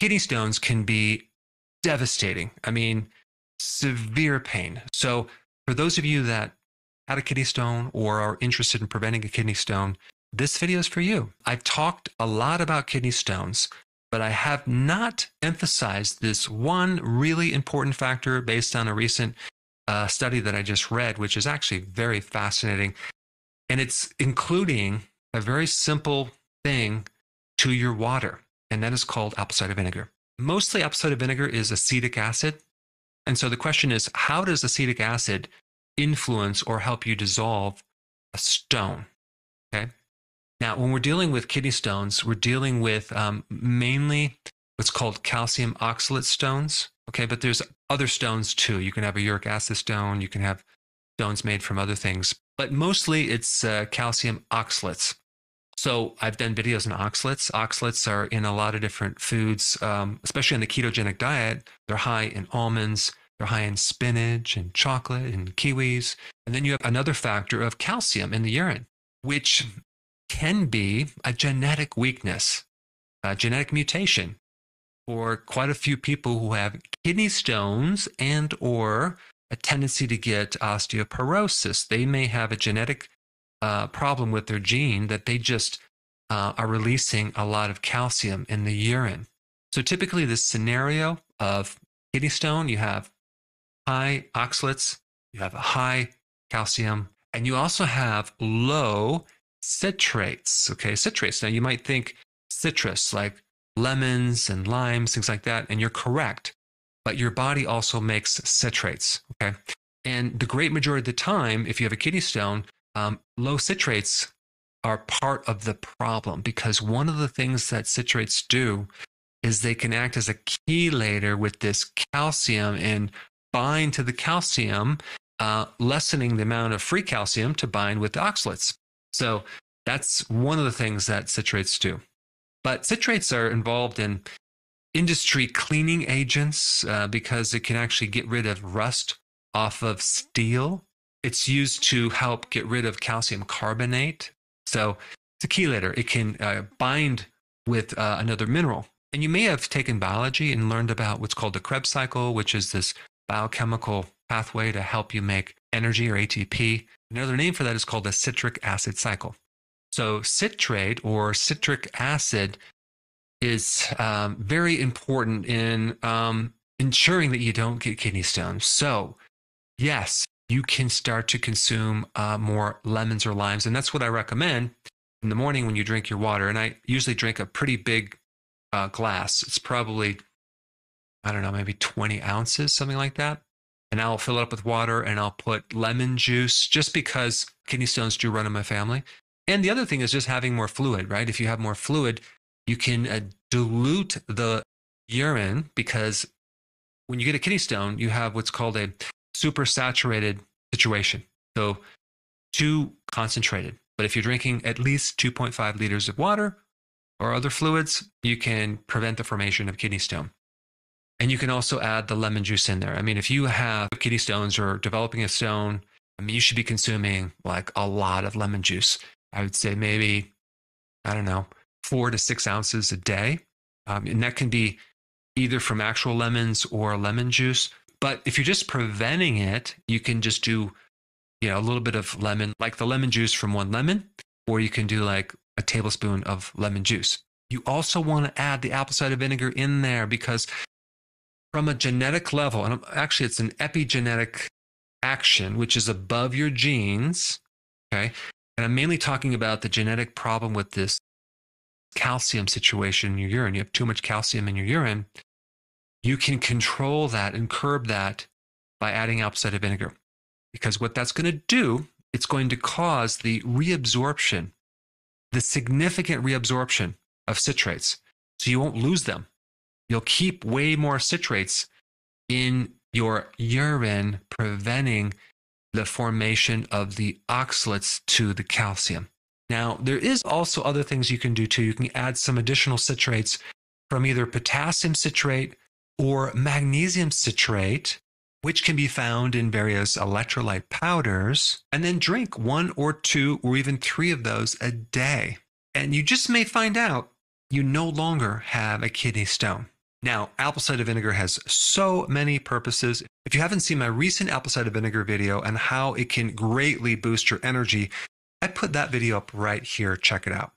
kidney stones can be devastating. I mean, severe pain. So for those of you that had a kidney stone or are interested in preventing a kidney stone, this video is for you. I've talked a lot about kidney stones, but I have not emphasized this one really important factor based on a recent study that I just read, which is actually very fascinating. And it's including a very simple thing to your water, and that is called apple cider vinegar. Mostly apple cider vinegar is acetic acid. And so the question is, how does acetic acid influence or help you dissolve a stone? Okay. Now, when we're dealing with kidney stones, we're dealing with mainly what's called calcium oxalate stones. Okay. But there's other stones too. You can have a uric acid stone. You can have stones made from other things, but mostly it's calcium oxalates. So I've done videos on oxalates. Oxalates are in a lot of different foods, especially in the ketogenic diet. They're high in almonds, they're high in spinach and chocolate and kiwis. And then you have another factor of calcium in the urine, which can be a genetic weakness, a genetic mutation for quite a few people who have kidney stones and or a tendency to get osteoporosis. They may have a genetic problem with their gene that they just are releasing a lot of calcium in the urine. So typically this scenario of kidney stone, you have high oxalates, you have a high calcium, and you also have low citrates. Okay, citrates. Now you might think citrus, like lemons and limes, things like that, and you're correct. But your body also makes citrates. Okay, and the great majority of the time, if you have a kidney stone, low citrates are part of the problem, because one of the things that citrates do is they can act as a chelator with this calcium and bind to the calcium, lessening the amount of free calcium to bind with the oxalates. So that's one of the things that citrates do. But citrates are involved in industry cleaning agents because it can actually get rid of rust off of steel. It's used to help get rid of calcium carbonate. So it's a chelator. It can bind with another mineral. And you may have taken biology and learned about what's called the Krebs cycle, which is this biochemical pathway to help you make energy, or ATP. Another name for that is called the citric acid cycle. So citrate or citric acid is very important in ensuring that you don't get kidney stones. So yes, you can start to consume more lemons or limes. And that's what I recommend in the morning when you drink your water. And I usually drink a pretty big glass. It's probably, I don't know, maybe 20 ounces, something like that. And I'll fill it up with water and I'll put lemon juice, just because kidney stones do run in my family. And the other thing is just having more fluid, right? If you have more fluid, you can dilute the urine, because when you get a kidney stone, you have what's called a supersaturated situation. So too concentrated. But if you're drinking at least 2.5 liters of water or other fluids, you can prevent the formation of kidney stone. And you can also add the lemon juice in there. I mean, if you have kidney stones or developing a stone, I mean, you should be consuming like a lot of lemon juice. I would say maybe, I don't know, 4 to 6 ounces a day. And that can be either from actual lemons or lemon juice. But if you're just preventing it, you can just do, a little bit of lemon, like the lemon juice from one lemon, or you can do like a tablespoon of lemon juice. You also want to add the apple cider vinegar in there, because from a genetic level, and actually it's an epigenetic action, which is above your genes, okay? And I'm mainly talking about the genetic problem with this calcium situation in your urine. You have too much calcium in your urine. You can control that and curb that by adding apple cider vinegar. Because what that's going to do, it's going to cause the reabsorption, the significant reabsorption of citrates. So you won't lose them. You'll keep way more citrates in your urine, preventing the formation of the oxalates to the calcium. Now, there is also other things you can do too. You can add some additional citrates from either potassium citrate or magnesium citrate, which can be found in various electrolyte powders, and then drink 1 or 2 or even 3 of those a day. And you just may find out you no longer have a kidney stone. Now, apple cider vinegar has so many purposes. If you haven't seen my recent apple cider vinegar video and how it can greatly boost your energy, I put that video up right here. Check it out.